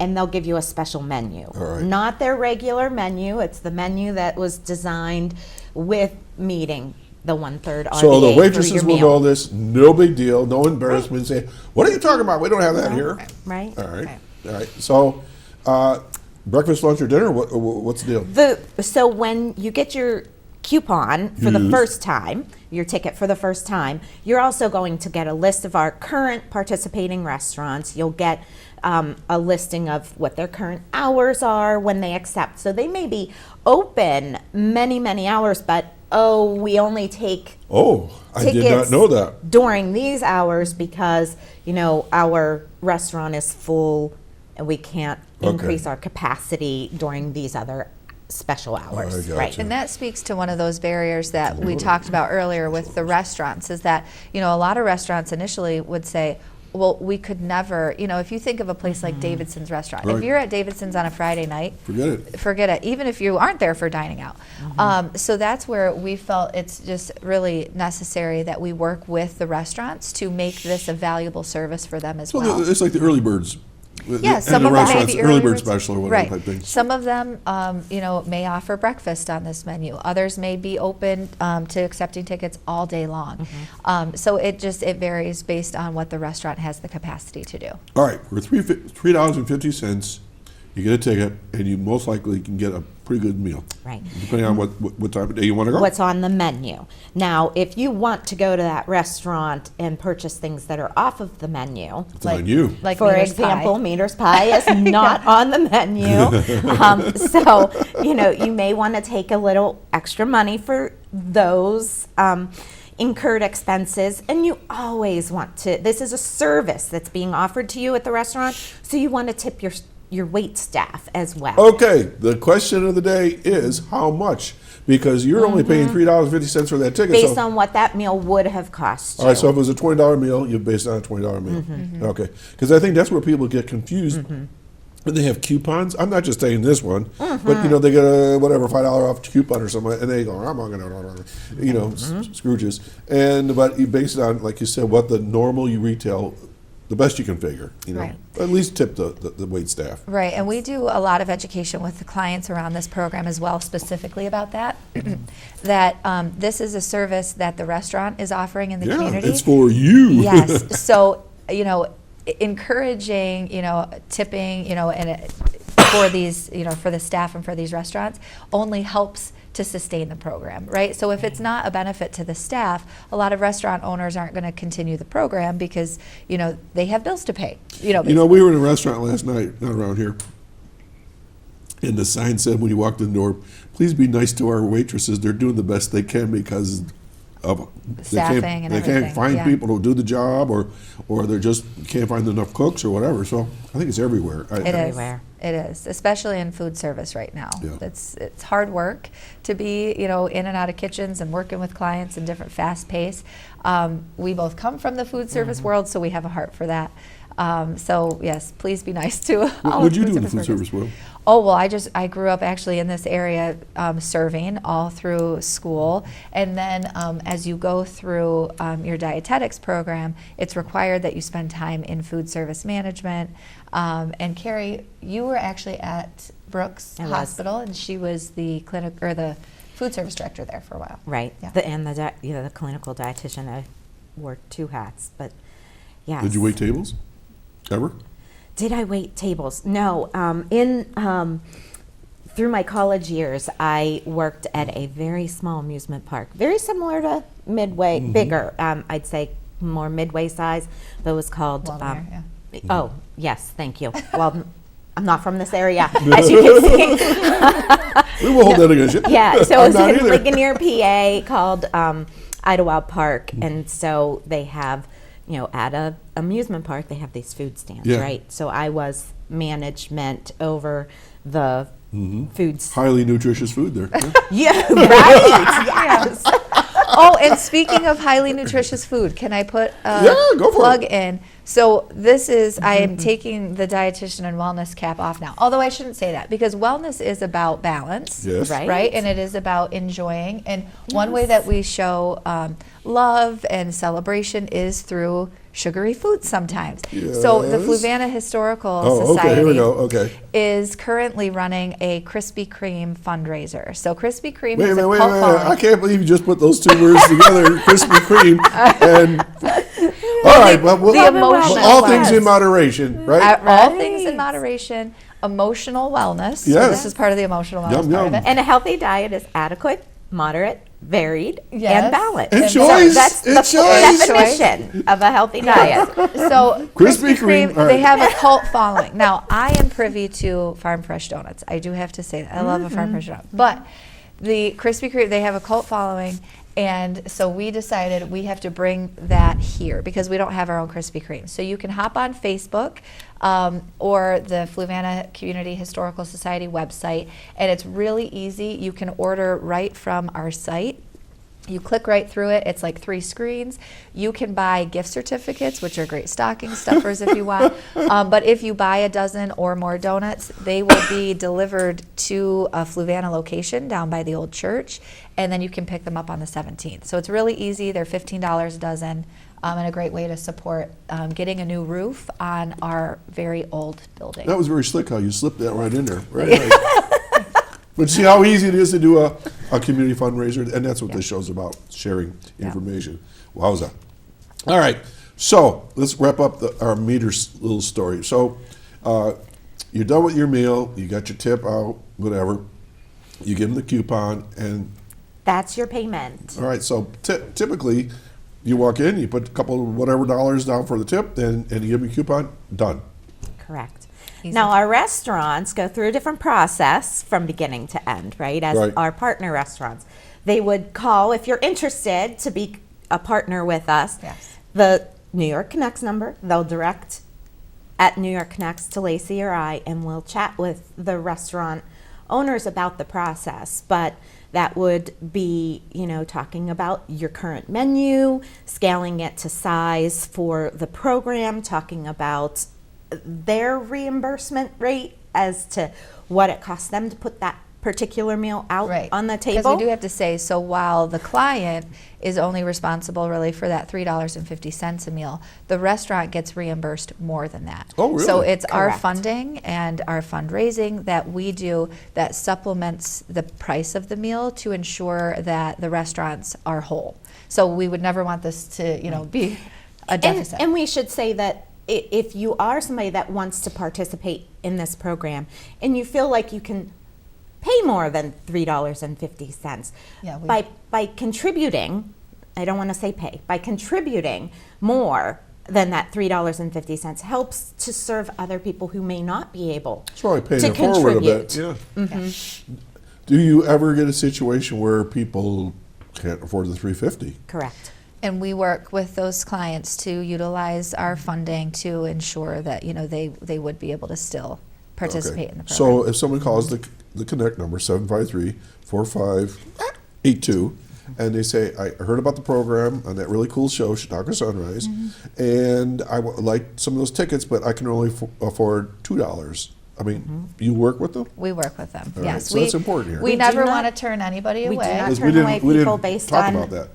And they'll give you a special menu. All right. Not their regular menu. It's the menu that was designed with meeting the 1/3 RDA So the for waitresses your will meal. know this, no big deal, no embarrassment. Say, what are you talking about? We don't have that here. Right. All right. All right. So, breakfast, lunch, or dinner? What's the deal? So when you get your coupon for the Yes. first time, your ticket for the first time, you're also going to get a list of our current participating restaurants. You'll get a listing of what their current hours are when they accept. So they may be open many, many hours, but we only take Oh, I did not tickets know that. during these hours because, our restaurant is full and we can't Okay. increase our capacity during these other special hours. I gotcha. Right. And that speaks to one of those barriers that we talked about earlier with the restaurants, is that, a lot of restaurants initially would say, well, we could never, if you think of a place like Davidson's restaurant, if Right. you're at Davidson's on a Friday night, Forget it. even if you aren't there for dining out. So that's where we felt it's just really necessary that we work with the restaurants to make this a valuable service for them as So well. it's like the early birds. Yeah, And some the of them may restaurants, be early bird birds. special or whatever type Right. thing. Some of them, may offer breakfast on this menu. Others may be open to accepting tickets all day long. So it varies based on what the restaurant has the capacity to do. All right, for $3.50, you get a ticket, and you most likely can get a pretty good meal, Right. depending on what time of day you want to go. What's on the menu. Now, if you want to go to that restaurant and purchase things that are off of the menu, It's on you. Like for Meter's example, Pie. Meter's Pie is not on the menu. So, you may want to take a little extra money for those incurred expenses. And you always want to, this is a service that's being offered to you at the restaurant, so you want to tip your wait staff as well. Okay, the question of the day is how much? Because you're only paying $3.50 for that ticket. Based so, on what that meal would have cost you. all right, so if it was a $20 meal, you base it on a $20 meal. Okay, because I think that's where people get confused. When they have coupons, I'm not just saying this one, but they get a whatever $5 off coupon or something, and they go, I'm not gonna, Scrooges. But you base it on, like you said, what the normal you retail, the best you can figure. Right. At least tip the wait staff. Right, and we do a lot of education with the clients around this program as well, specifically about that. That this is a service that the restaurant is offering in the Yeah, community. it's for you. Yes, so, encouraging, tipping, for these, for the staff and for these restaurants only helps to sustain the program, right? So if it's not a benefit to the staff, a lot of restaurant owners aren't going to continue the program because, they have bills to pay. We were in a restaurant last night, not around here, and the sign said when you walked in the door, please be nice to our waitresses. They're doing the best they can because of Staffing and they everything, can't find yeah. people to do the job, or they just can't find enough cooks or whatever. So I think it's everywhere. It is. Everywhere. It is, especially in food service right now. Yeah. It's hard work to be, in and out of kitchens and working with clients in different fast pace. We both come from the food service world, so we have a heart for that. So yes, please be nice to all What'd you food do in the service food workers. service world? Oh, well, I grew up actually in this area serving all through school. And then as you go through your dietetics program, it's required that you spend time in food service management. And Carey, you were actually at Brooks I was. Hospital, and she was the clinic or the food service director there for a while. Right. Yeah. The clinical dietitian. I wore two hats, but yes. Did you wait tables? Ever? Did I wait tables? No. Through my college years, I worked at a very small amusement park, very similar to Midway, bigger. I'd say more Midway size, but it was called. Walden, yeah. Oh, yes, thank you. Well, I'm not from this area, as you can see. We will hold that against you. Yeah, so I'm it was not in either. Ligonier, PA, called Idlewild Park, and so they have, at a amusement park, they have these food stands, Yeah. right? So I was management over the foods. Highly nutritious food there. Yeah. Yeah, right. Yes. Oh, and speaking of highly nutritious food, can I put a Yeah, go for plug it. in? So this is, I am taking the dietitian and wellness cap off now. Although I shouldn't say that, because wellness is about balance, Yes. Right. And it is about enjoying. And one way that we show love and celebration is through sugary foods sometimes. So the Yes. Fluvanna Historical Oh, Society okay, here we go. Okay. is currently running a Krispy Kreme fundraiser. So Krispy Kreme Wait a has minute, a wait a cult minute. following. I can't believe you just put those two words together, Krispy Kreme. And all right, well, the emotional all things in wellness. moderation, right? All things in moderation, emotional wellness. So Yes. this is part of the emotional wellness Yum, part of yum. it. And a healthy diet is adequate moderate, varied, Yes. and balanced. And So choice. that's And the choice. definition of a healthy diet. So Krispy Krispy Kreme, Kreme, all they right. have a cult following. Now, I am privy to Farm Fresh donuts. I do have to say that. I love a Farm Fresh donut. But the Krispy Kreme, they have a cult following. And so we decided we have to bring that here because we don't have our own Krispy Kreme. So you can hop on Facebook or the Fluvanna Community Historical Society website, and it's really easy. You can order right from our site. You click right through it. It's like 3 screens. You can buy gift certificates, which are great stocking stuffers if you want. But if you buy a dozen or more donuts, they will be delivered to a Fluvanna location down by the old church, and then you can pick them up on the 17th. So it's really easy. They're $15 a dozen, and a great way to support getting a new roof on our very old building. That was very slick how you slipped that right in there. Right, right. But see how easy it is to do a community fundraiser, and that's what this show's about, sharing information. Wowza. All right, so let's wrap up our meters little story. So you're done with your meal, you got your tip out, whatever. You give them the coupon, and That's your payment. all right, so typically you walk in, you put a couple of whatever dollars down for the tip, and you give them a coupon, done. Correct. Easy. Now, our restaurants go through a different process from beginning to end, right? As Right. our partner restaurants. They would call, if you're interested to be a partner with us, Yes. the New York Connects number. They'll direct at New York Connects to Lacey or I, and we'll chat with the restaurant owners about the process. But that would be, talking about your current menu, scaling it to size for the program, talking about their reimbursement rate as to what it costs them to put that particular meal out on the table. Because we do have to say, so while the client is only responsible really for that $3.50 a meal, the restaurant gets reimbursed more than that. Oh, really? So it's our Correct. funding and our fundraising that we do that supplements the price of the meal to ensure that the restaurants are whole. So we would never want this to, be a deficit. And we should say that if you are somebody that wants to participate in this program and you feel like you can pay more than $3.50 Yeah, we- by contributing, I don't want to say pay, by contributing more than that $3.50 helps to serve other people who may not be able It's probably paying to it forward a bit. contribute. Yeah. Do you ever get a situation where people can't afford the $3.50? Correct. And we work with those clients to utilize our funding to ensure that, they would be able to still participate in the program. So if someone calls the Connect number, 753-4582, and they say, I heard about the program on that really cool show, Chautauqua Sunrise, and I would like some of those tickets, but I can only afford $2. I mean, you work with them? We work with them, All right, yes. so that's important here. We We do never not- want to turn anybody we do away. not Because turn away we people didn't based talk on about that.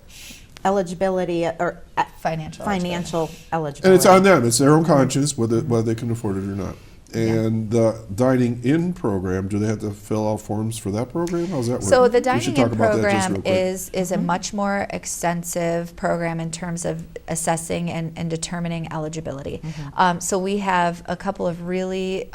eligibility or Financial financial eligibility. And it's on them. It's their own conscience whether they can afford it or not. And the dining in program, do they have to fill out forms for that program? How's that work? So the We dining should talk in about that just program real quick. is a much more extensive program in terms of assessing and determining eligibility. So we have a couple of really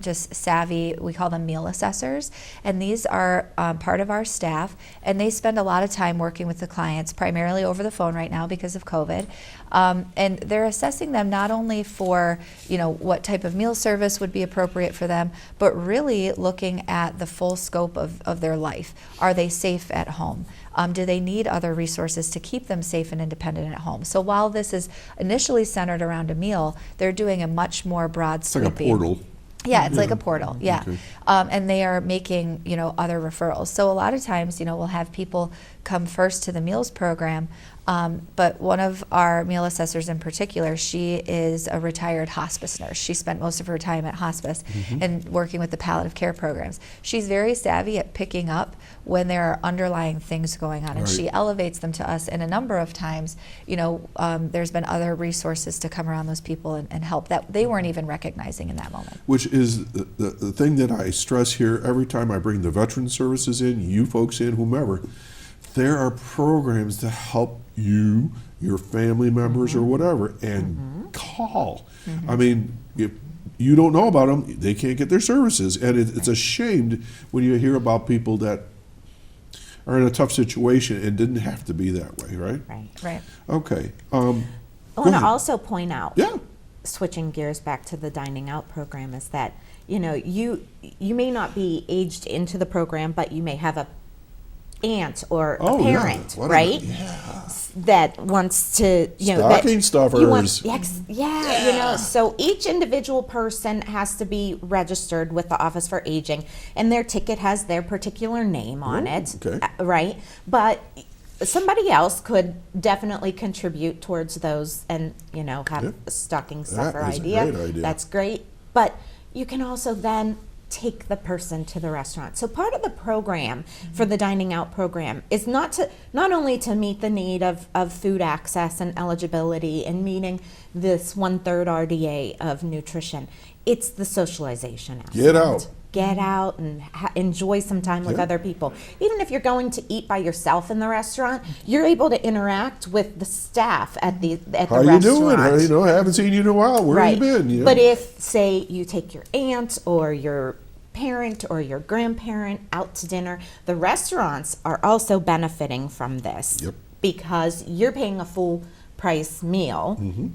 just savvy, we call them meal assessors, and these are part of our staff, and they spend a lot of time working with the clients, primarily over the phone right now because of COVID. And they're assessing them not only for, what type of meal service would be appropriate for them, but really looking at the full scope of their life. Are they safe at home? Do they need other resources to keep them safe and independent at home? So while this is initially centered around a meal, they're doing a much more broad It's like a sweeping. portal. Yeah, it's like a portal, yeah. Okay. And they are making, other referrals. So a lot of times, we'll have people come first to the meals program, but one of our meal assessors in particular, she is a retired hospice nurse. She spent most of her time at hospice and working with the palliative care programs. She's very savvy at picking up when there are underlying things going on, and Right. she elevates them to us. And a number of times, there's been other resources to come around those people and help that they weren't even recognizing in that moment. Which is the thing that I stress here every time I bring the veteran services in, you folks in, whomever. There are programs to help you, your family members, or whatever, and call. I mean, if you don't know about them, they can't get their services, and it's a shame when you hear about people that are in a tough situation. It didn't have to be that way, right? Right. Right. Okay. I Go want to ahead. also point out, Yeah. switching gears back to the dining out program, is that, you know, you may not be aged into the program, but you may have a aunt or Oh, a yeah. parent, Whatever. right? Yeah. That wants to, you know, Stocking that you want- stuffers. yeah, you know, so each individual person has to be registered with the Office for Aging, and their ticket has their particular name on it, okay. right? But somebody else could definitely contribute towards those, and, you know, have Yeah. a stocking That stuffer is a idea. great idea. That's great. But you can also then take the person to the restaurant. So part of the program for the dining out program is not only to meet the need of food access and eligibility and meeting this 1/3 RDA of nutrition. It's the socialization aspect. Get out. Get out and enjoy some time with Yeah. other people. Even if you're going to eat by yourself in the restaurant, you're able to interact with the staff at the How you restaurant. doing? You know, I haven't seen you in a while. Where Right. have you been? You know? But if, say, you take your aunt or your parent or your grandparent out to dinner, the restaurants are also benefiting from this. Yep. Because you're paying a full price meal Mm-hmm.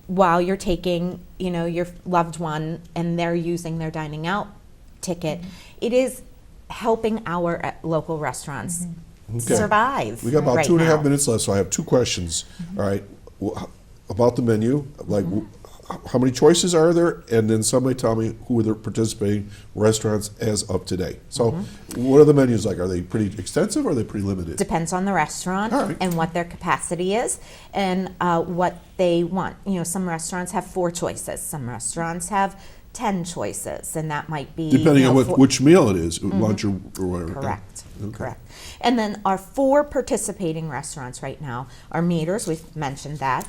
while you're taking, you know, your loved one and they're using their dining out ticket. It is helping our local restaurants Okay. survive. We got about right 2.5 now. minutes left, so I have two questions. All right. About the menu, like how many choices are there? And then somebody tell me who are the participating restaurants as of today. So what are the menus like? Are they pretty extensive or are they pretty limited? Depends on the restaurant All right. and what their capacity is and what they want. You know, some restaurants have 4 choices. Some restaurants have 10 choices, and that might be Depending you know, on which meal it is, lunch or whatever. Correct. Okay. Correct. And then our 4 participating restaurants right now are Meters, we've mentioned that,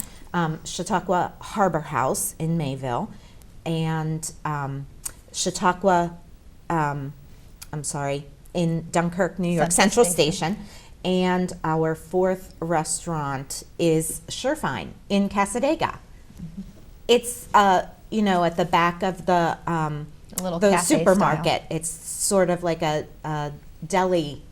Chautauqua Harbor House in Mayville, and Chautauqua, in Dunkirk, New York, Central Station. And our 4th restaurant is Surefine in Casadega. It's, you know, at the back of the little the cafe supermarket. It's sort of like a deli.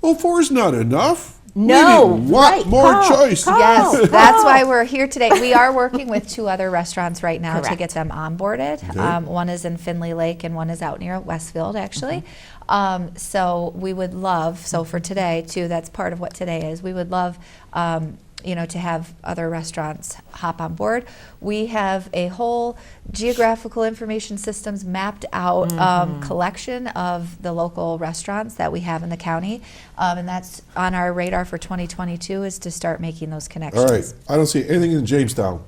Well, 4 is not enough. No, we need what right. more Carl, choice? Carl. Yes, that's why we're here today. We are working with 2 other restaurants right now to Correct. get them onboarded. Okay. One is in Findlay Lake and one is out near Westfield, actually. Mm-hmm. So we would love, so for today too, that's part of what today is, we would love you know, to have other restaurants hop on board. We have a whole geographical information systems mapped out collection of the local restaurants that we have in the county. And that's on our radar for 2022 is to start making those connections. All right. I don't see anything in Jamestown.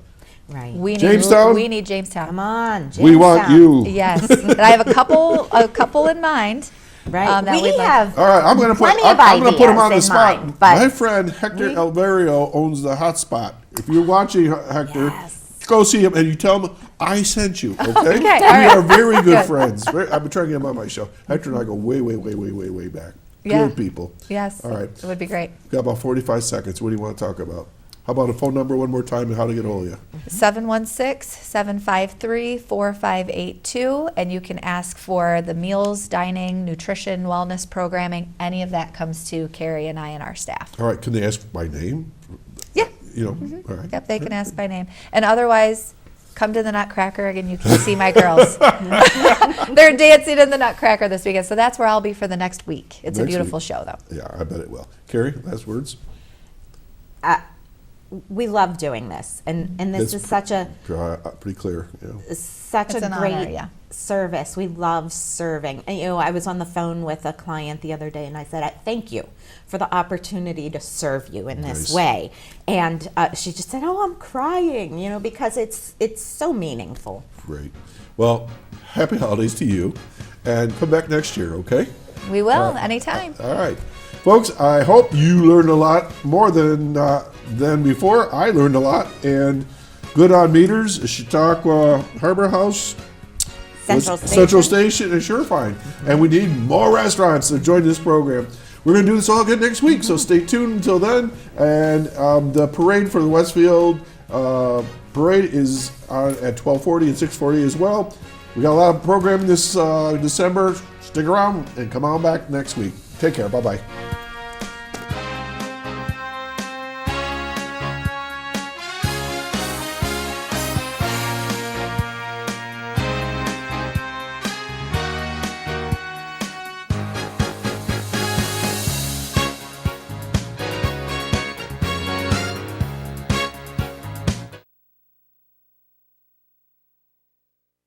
Right. We Jamestown? we need Jamestown. Come on, We want Jamestown. you. Yes, and I have a couple in mind. Right. that We we'd like- have All right, I'm going to put plenty of I'm going to put him ideas on the in spot. mind, but My friend Hector Alvario owns the Hot Spot. If you're watching, Hector, Yes. go see him and you tell him I sent you. Okay, Okay, we all right. are very good friends. I've been trying to get him on my show. Hector and I go way back. Yeah. Good people. Yes. All right. It would be great. Got about 45 seconds. What do you want to talk about? How about a phone number one more time and how to get a hold of you? 716-753-4582, and you can ask for the meals, dining, nutrition, wellness programming. Any of that comes to Carey and I and our staff. All right, can they ask by name? Yeah. You know, all right. Yep, they can ask by name. And otherwise, come to the Nutcracker and you can see my girls. They're dancing in the Nutcracker this weekend, so that's where I'll be for the next week. It's a Next beautiful week. show, though. Yeah, I bet it will. Carey, last words? we love doing this, and this It's is such a pretty clear. Yeah. such It's a an great honor, yeah. service. We love serving. And, I was on the phone with a client the other day, and I said, "Thank you for the opportunity to serve you in this Nice. way." And she just said, "Oh, I'm crying," because it's so meaningful. Great. Well, happy holidays to you, and come back next year, okay? We will, anytime. All right. Folks, I hope you learned a lot more than before. I learned a lot, and good on Meters, Chautauqua Harbor House, Central Station, and Surefine. And we need more restaurants to join this program. We're going to do this all again next week, so stay tuned until then. And the parade for the Westfield parade is on at 12:40 and 6:40 as well. We got a lot of programming this December. Stick around and come on back next week. Take care. Bye-bye.